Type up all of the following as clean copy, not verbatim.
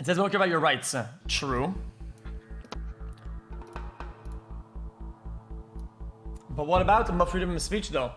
It says we don't care about your rights. True. But what about freedom of speech, though?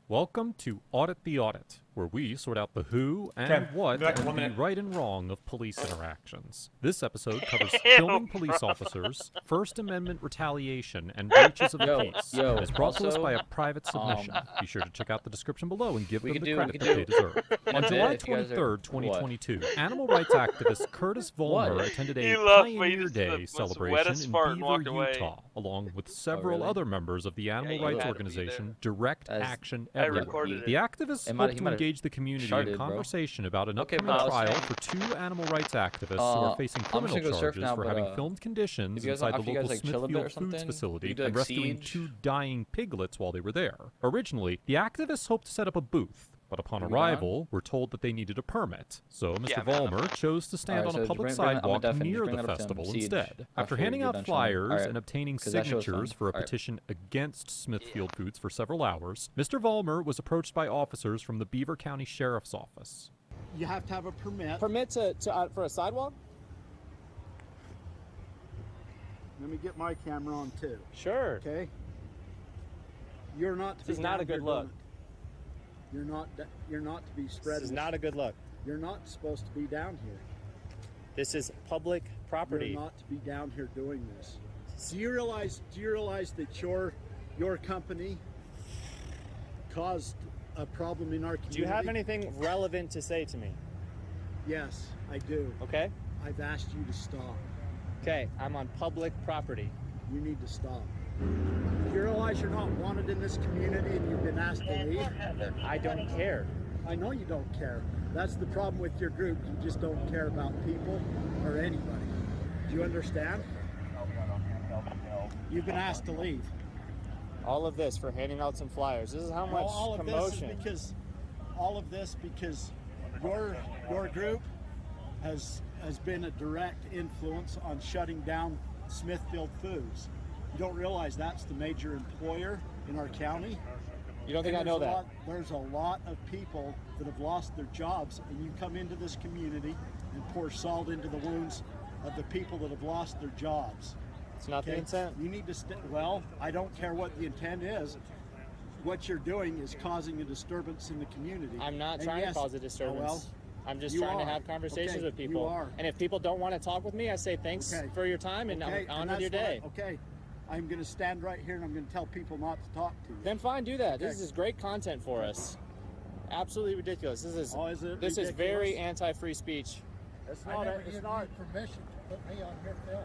Welcome to Audit the Audit, where we sort out the who and what and the right and wrong of police interactions. This episode covers filming police officers, First Amendment retaliation, and breaches of the peace. It's brought to us by a private submission. Be sure to check out the description below and give them the credit that they deserve. On July 23rd, 2022, animal rights activist Curtis Vollmer attended a Pioneer Day celebration in Beaver, Utah, along with several other members of the animal rights organization Direct Action Everywhere. The activists hope to engage the community in conversation about an upcoming trial for two animal rights activists who are facing criminal charges for having filmed conditions inside the local Smithfield Foods facility and rescuing two dying piglets while they were there. Originally, the activists hoped to set up a booth, but upon arrival, were told that they needed a permit. So Mr. Vollmer chose to stand on a public sidewalk near the festival instead. After handing out flyers and obtaining signatures for a petition against Smithfield Foods for several hours, Mr. Vollmer was approached by officers from the Beaver County Sheriff's Office. You have to have a permit. Permit for a sidewalk? Let me get my camera on too. Sure. Okay. You're not. This is not a good look. You're not to be spreading. This is not a good look. You're not supposed to be down here. This is public property. You're not to be down here doing this. Do you realize that your company caused a problem in our community? Do you have anything relevant to say to me? Yes, I do. Okay. I've asked you to stop. Okay, I'm on public property. You need to stop. Do you realize you're not wanted in this community and you've been asked to leave? I don't care. I know you don't care. That's the problem with your group. You just don't care about people or anybody. Do you understand? You've been asked to leave. All of this for handing out some flyers. This is how much promotion. All of this because your group has been a direct influence on shutting down Smithfield Foods. You don't realize that's the major employer in our county? You don't think I know that? There's a lot of people that have lost their jobs, and you come into this community and pour salt into the wounds of the people that have lost their jobs. It's not the intent. You need to well, I don't care what the intent is. What you're doing is causing a disturbance in the community. I'm not trying to cause a disturbance. Well, I'm just trying to have conversations with people. You are. And if people don't want to talk with me, I say thanks for your time and on with your day. Okay. I'm going to stand right here and I'm going to tell people not to talk to you. Then fine, do that. This is great content for us. Absolutely ridiculous. This is very anti-free speech. It's not permission to put me on your film,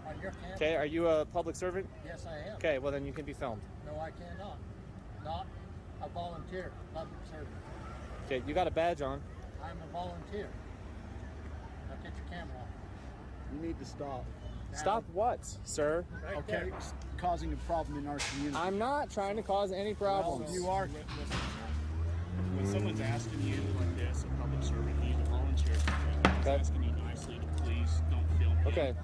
on your camera. Okay, are you a public servant? Yes, I am. Okay, well then you can be filmed. No, I cannot. Not a volunteer, public servant. Okay, you got a badge on. I'm a volunteer. Now get your camera off. You need to stop. Stop what, sir? Okay, it's causing a problem in our community. I'm not trying to cause any problems. Well, you are. When someone's asking you like this, a public servant, he's a volunteer, he's asking you nicely to please don't film him. Okay.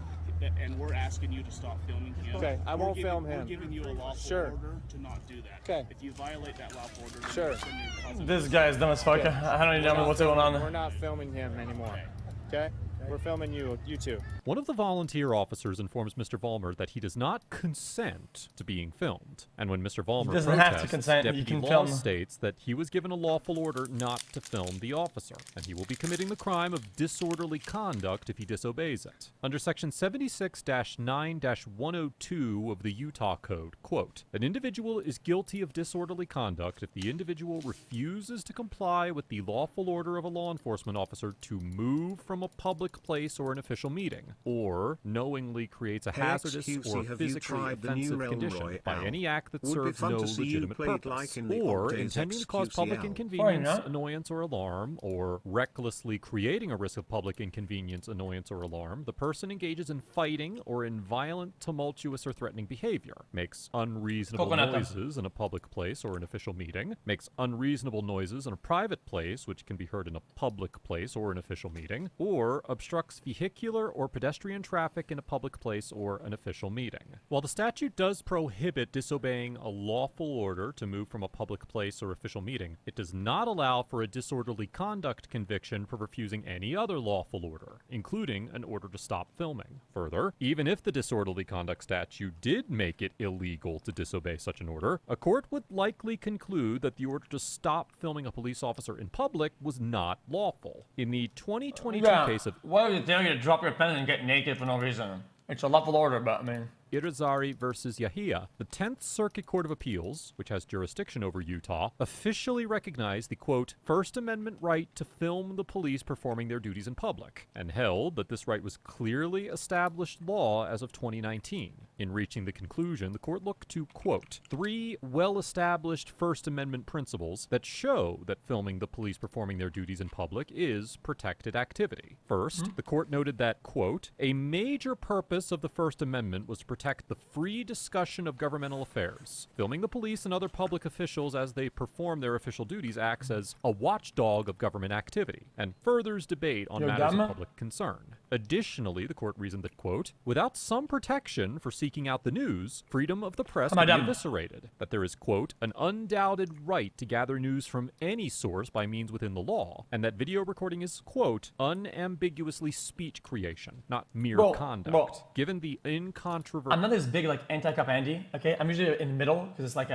And we're asking you to stop filming him. Okay, I won't film him. We're giving you a lawful order to not do that. Okay. If you violate that lawful order, then you're causing This guy is dumb as fuck. I don't even know what's going on. We're not filming him anymore. Okay? We're filming you two. One of the volunteer officers informs Mr. Vollmer that he does not consent to being filmed. And when Mr. Vollmer protests, Deputy Law states that he was given a lawful order not to film the officer, and he will be committing the crime of disorderly conduct if he disobeys it. Under Section 76-9-102 of the Utah Code, quote, an individual is guilty of disorderly conduct if the individual refuses to comply with the lawful order of a law enforcement officer to move from a public place or an official meeting, or knowingly creates a hazardous or physically offensive condition by any act that serves no legitimate purpose, or intending to cause public inconvenience, annoyance, or alarm, or recklessly creating a risk of public inconvenience, annoyance, or alarm, the person engages in fighting or in violent, tumultuous, or threatening behavior, makes unreasonable noises in a public place or an official meeting, makes unreasonable noises in a private place, which can be heard in a public place or an official meeting, or obstructs obstructs vehicular or pedestrian traffic in a public place or an official meeting. While the statute does prohibit disobeying a lawful order to move from a public place or official meeting, it does not allow for a disorderly conduct conviction for refusing any other lawful order, including an order to stop filming. Further, even if the disorderly conduct statute did make it illegal to disobey such an order, a court would likely conclude that the order to stop filming a police officer in public was not lawful. In the 2022 case of... Why would you tell you to drop your pen and get naked for no reason? It's a lawful order, but I mean... Irizarry versus Yahia, the 10th Circuit Court of Appeals, which has jurisdiction over Utah, officially recognized the, quote, First Amendment right to film the police performing their duties in public, and held that this right was clearly established law as of 2019. In reaching the conclusion, the court looked to, quote, 3 well-established First Amendment principles that show that filming the police performing their duties in public is protected activity. First, the court noted that, quote, a major purpose of the First Amendment was to protect the free discussion of governmental affairs. Filming the police and other public officials as they perform their official duties acts as a watchdog of government activity and furthers debate on matters of public concern. Additionally, the court reasoned that, quote, without some protection for seeking out the news, freedom of the press would be eviscerated, that there is, quote, an undoubted right to gather news from any source by means within the law, and that video recording is, quote, unambiguously speech creation, not mere conduct. Given the incontrovertible... I'm not this big, like, anti-cop Andy, okay? I'm usually in the middle, because it's like,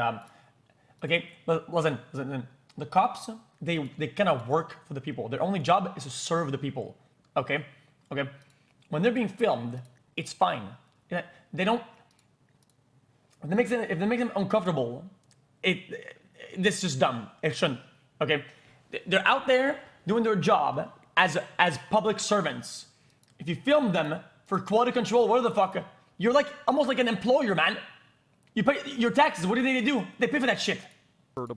okay, but listen, the cops, they kind of work for the people. Their only job is to serve the people, okay? Okay? When they're being filmed, it's fine. They don't... If they make them uncomfortable, this is just dumb. It shouldn't, okay? They're out there doing their job as public servants. If you film them for quality control, what the fuck... You're like almost like an employer, man. You pay your taxes. What do they do? They pay for that shit.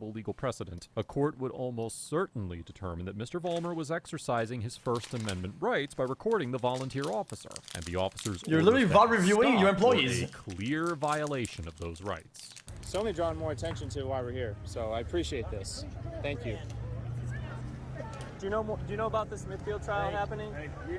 Legal precedent, a court would almost certainly determine that Mr. Vollmer was exercising his First Amendment rights by recording the volunteer officer, and the officer's You're literally reviewing your employees. A clear violation of those rights. It's only drawing more attention to why we're here, so I appreciate this. Thank you. Do you know about the Smithfield trial happening? You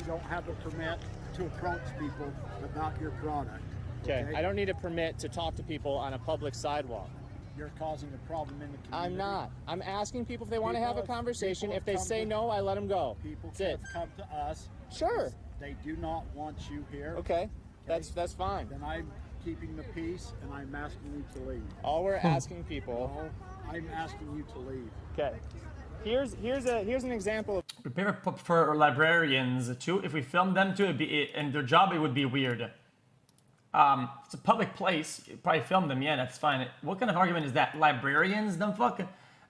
don't have a permit to approach people about your product. Okay, I don't need a permit to talk to people on a public sidewalk. You're causing a problem in the community. I'm not. I'm asking people if they want to have a conversation. If they say no, I let them go. People That's have it. come to us. Sure. They do not want you here. Okay, that's fine. Then I'm keeping the peace, and I'm asking you to leave. All we're asking people. No, I'm asking you to leave. Okay. Here's an example of... Prepare for librarians too. If we film them too, and their job, it would be weird. It's a public place. You probably film them. Yeah, that's fine. What kind of argument is that? Librarians, dumb fuck.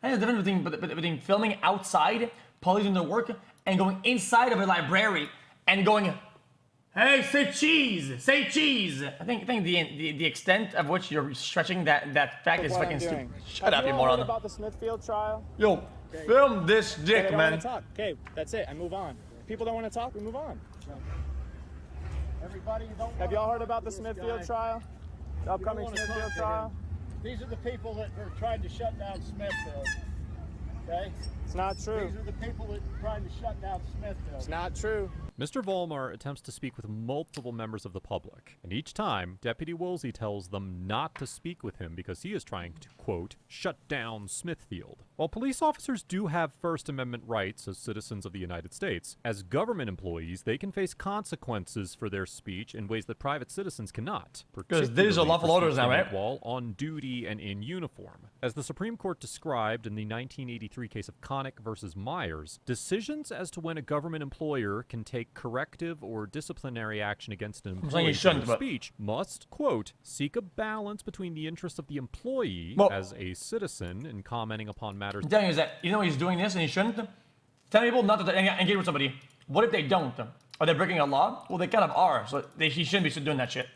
I think there's a difference between filming outside, policing their work, and going inside of a library and going, hey, say cheese, say cheese. I think the extent of which you're stretching that fact is fucking stupid. Shut up, you moron. About the Smithfield trial? Yo, film this dick, They man. don't want to talk. Okay, that's it. I move on. People don't want to talk. We move on. Everybody, Have y'all heard about the Smithfield trial? The upcoming Smithfield trial? These are the people that are trying to shut down Smithfield. Okay? It's not true. These are the people that are trying to shut down Smithfield. It's not true. Mr. Vollmer attempts to speak with multiple members of the public, and each time, Deputy Woolsey tells them not to speak with him because he is trying to, quote, shut down Smithfield. While police officers do have First Amendment rights as citizens of the United States, as government employees, they can face consequences for their speech in ways that private citizens cannot. Because these are lawful orders now, right? While on duty and in uniform. As the Supreme Court described in the 1983 case of Connick versus Myers, decisions as to when a government employer can take corrective or disciplinary action against an employee for speech must, quote, seek a balance between the interests of the employee as a citizen in commenting upon matters. I'm telling you that, you know he's doing this and he shouldn't. Tell people not to engage with somebody. What if they don't? Are they breaking a law? Well, they kind of are, so he shouldn't be doing that shit.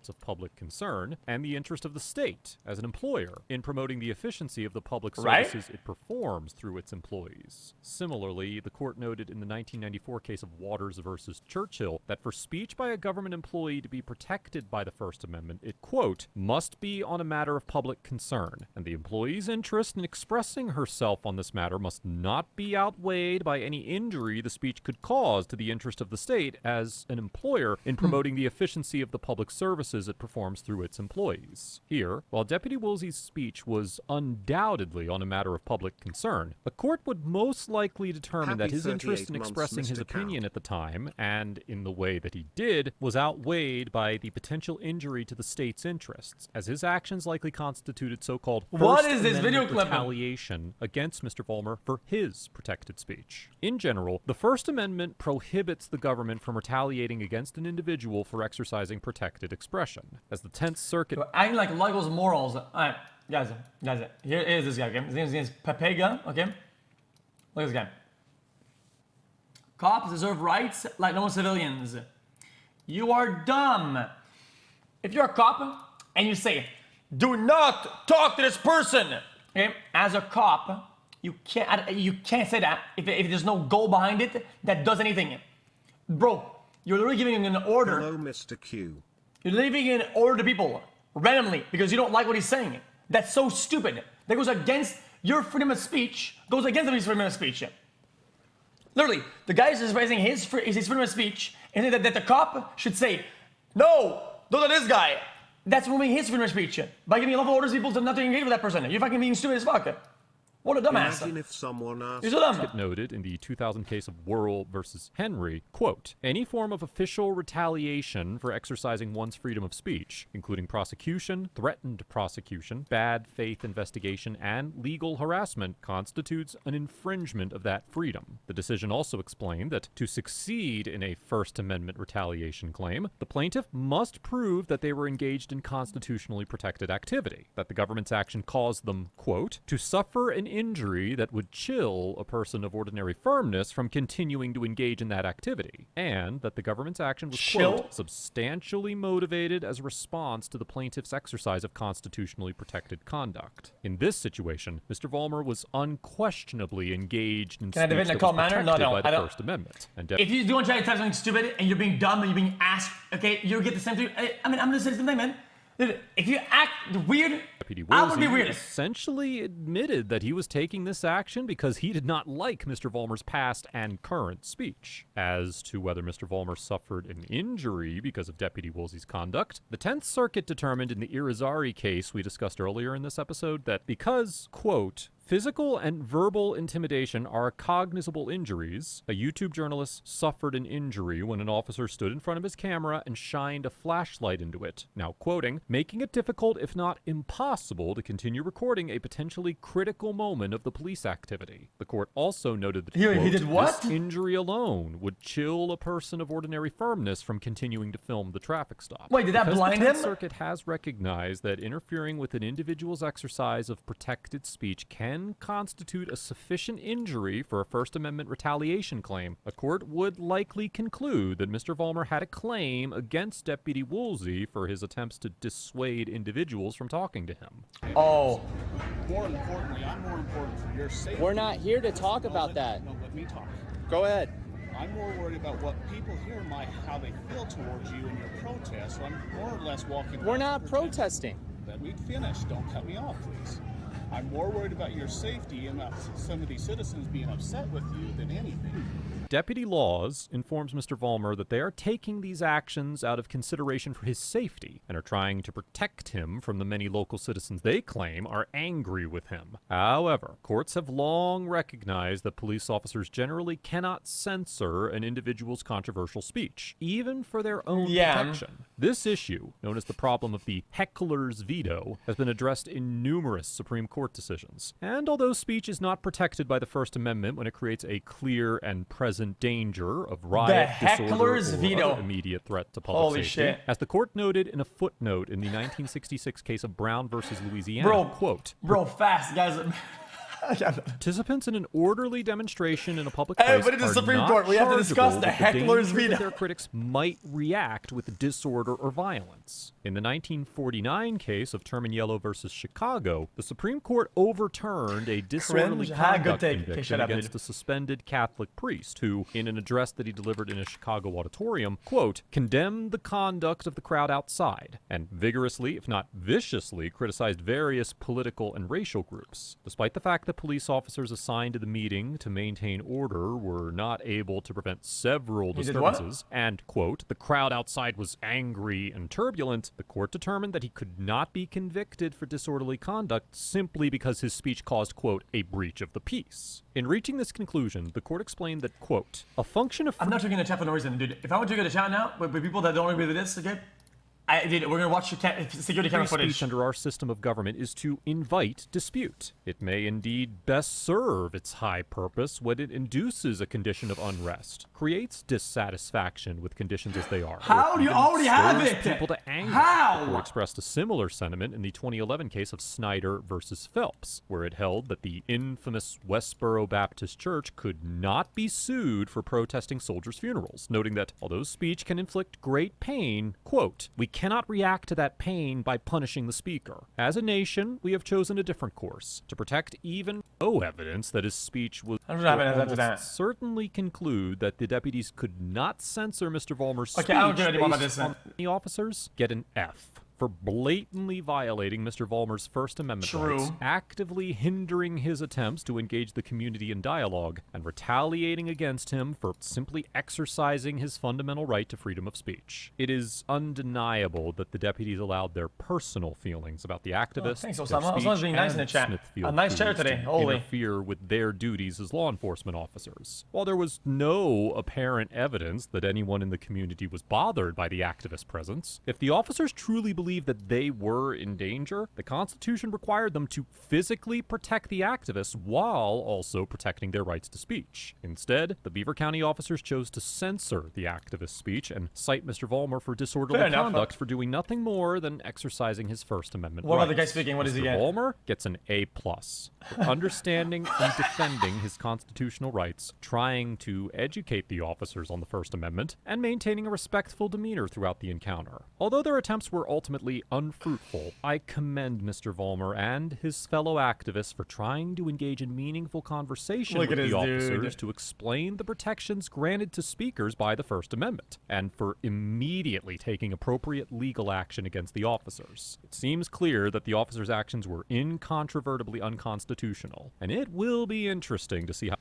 matters of public concern, and the interest of the state as an employer in promoting the efficiency of the public services it performs through its employees. Similarly, the court noted in the 1994 case of Waters versus Churchill that for speech by a government employee to be protected by the First Amendment, it, quote, must be on a matter of public concern, and the employee's interest in expressing herself on this matter must not be outweighed by any injury the speech could cause to the interest of the state as an employer in promoting the efficiency of the public services it performs through its employees. Here, while Deputy Woolsey's speech was undoubtedly on a matter of public concern, the court would most likely determine that his interest in expressing his opinion at the time, and in the way that he did, was outweighed by the potential injury to the state's interests, as his actions likely constituted so-called First Amendment retaliation against Mr. Vollmer for his protected speech. In general, the First Amendment prohibits the government from retaliating against an individual for exercising protected expression. As the 10th Circuit... acting like Legos morals. Alright, guys, here is this guy, okay? His name is Pepega, okay? Look at this guy. Cops deserve rights like normal civilians. You are dumb. If you're a cop and you say, do not talk to this person, okay? As a cop, you can't say that if there's no goal behind it that does anything. Bro, you're literally giving an order. Hello, Mr. Q. You're leaving an order to people randomly because you don't like what he's saying. That's so stupid. That goes against your freedom of speech, goes against his freedom of speech. Literally, the guy is expressing his freedom of speech, and that the cop should say, no, don't do this guy. That's removing his freedom of speech by giving lawful orders to people to not to engage with that person. You're fucking being stupid as fuck. What a dumbass. Imagine if someone asked... You're so dumb. It noted in the 2000 case of Worrell versus Henry, quote, any form of official retaliation for exercising one's freedom of speech, including prosecution, threatened prosecution, bad faith investigation, and legal harassment, constitutes an infringement of that freedom. The decision also explained that to succeed in a First Amendment retaliation claim, the plaintiff must prove that they were engaged in constitutionally protected activity, that the government's action caused them, quote, to suffer an injury that would chill a person of ordinary firmness from continuing to engage in that activity, and that the government's action was, quote, substantially motivated as a response to the plaintiff's exercise of constitutionally protected conduct. In this situation, Mr. Vollmer was unquestionably engaged in speech that was protected by the First Amendment. And if you don't try to tell something stupid and you're being dumb and you're being asked, okay, you get the same thing. I mean, I'm gonna say the same thing, man. If you act weird, I would be weird. Essentially admitted that he was taking this action because he did not like Mr. Vollmer's past and current speech. As to whether Mr. Vollmer suffered an injury because of Deputy Woolsey's conduct, the 10th Circuit determined in the Irizarry case we discussed earlier in this episode that because, quote, physical and verbal intimidation are cognizable injuries, a YouTube journalist suffered an injury when an officer stood in front of his camera and shined a flashlight into it. Now quoting, making it difficult, if not impossible, to continue recording a potentially critical moment of the police activity. The court also noted that, quote, he did what? This injury alone would chill a person of ordinary firmness from continuing to film the traffic stop. Wait, did that blind him? The 10th Circuit has recognized that interfering with an individual's exercise of protected speech can constitute a sufficient injury for a First Amendment retaliation claim. A court would likely conclude that Mr. Vollmer had a claim against Deputy Woolsey for his attempts to dissuade individuals from talking to him. Oh. More importantly, I'm more important for your safety. We're not here to talk about that. No, let me talk. Go ahead. I'm more worried about what people here how they feel towards you and your protest. So I'm more or less walking. We're not protesting. Let me finish. Don't cut me off, please. I'm more worried about your safety and about some of these citizens being upset with you than anything. Deputy Laws informs Mr. Vollmer that they are taking these actions out of consideration for his safety and are trying to protect him from the many local citizens they claim are angry with him. However, courts have long recognized that police officers generally cannot censor an individual's controversial speech, even for their own protection. This issue, known as the problem of the heckler's veto, has been addressed in numerous Supreme Court decisions. And although speech is not protected by the First Amendment when it creates a clear and present danger of riot, disorder, or immediate threat to public safety, as the court noted in a footnote in the 1966 case of Brown versus Louisiana, quote, fast, guys. Participants in an orderly demonstration in a public Hey, place but in the are Supreme not Court, we have to discuss chargeable the with heckler's danger veto. that their critics might react with disorder or violence. In the 1949 case of Terminiello versus Chicago, the Supreme Court overturned a disorderly Good conduct take. Okay, conviction shut up, against dude. a suspended Catholic priest who, in an address that he delivered in a Chicago auditorium, quote, condemned the conduct of the crowd outside and vigorously, if not viciously, criticized various political and racial groups. Despite the fact that police officers assigned to the meeting to maintain order were not able to prevent several He did what? disturbances, and, quote, the crowd outside was angry and turbulent, the court determined that he could not be convicted for disorderly conduct simply because his speech caused, quote, a breach of the peace. In reaching this conclusion, the court explained that, quote, a function of... I'm not taking the chat for no reason, dude. If I want to go to chat now with people that don't agree with this, okay? Dude, we're gonna watch your security camera Free footage. speech under our system of government is to invite dispute. It may indeed best serve its high purpose when it induces a condition of unrest, creates dissatisfaction with conditions as they are. How or do you even already have stirs it? people to anger. How? The court expressed a similar sentiment in the 2011 case of Snyder versus Phelps, where it held that the infamous Westboro Baptist Church could not be sued for protesting soldiers' funerals, noting that although speech can inflict great pain, quote, we cannot react to that pain by punishing the speaker. As a nation, we have chosen a different course, to protect even no evidence that his speech was almost certainly conclude that the deputies could not censor Mr. Vollmer's speech I don't care anymore about based this. on the officers get an F for blatantly violating Mr. Vollmer's First Amendment rights, actively hindering his attempts to engage the community in dialogue, and retaliating against him for simply exercising his fundamental right to freedom of speech. It is undeniable that the deputies allowed their personal feelings about the activists, thanks, their Osama. Osam's being nice in the and chat. Smithfield A nice chair Foods today. to Holy. interfere with their duties as law enforcement officers. While there was no apparent evidence that anyone in the community was bothered by the activist presence, if the officers truly believed that they were in danger, the Constitution required them to physically protect the activists while also protecting their rights to speech. Instead, the Beaver County officers chose to censor the activist speech and cite Mr. Vollmer for disorderly conduct for doing nothing more than exercising his First Amendment rights. What about the guy speaking? What does he get? Vollmer gets an A+ for understanding and defending his constitutional rights, trying to educate the officers on the First Amendment, and maintaining a respectful demeanor throughout the encounter. Although their attempts were ultimately unfruitful, I commend Mr. Vollmer and his fellow activists for trying to engage in meaningful conversation with the officers to explain the protections granted to speakers by the First Amendment, and for immediately taking appropriate legal action against the officers. It seems clear that the officers' actions were incontrovertibly unconstitutional, and it will be interesting to see how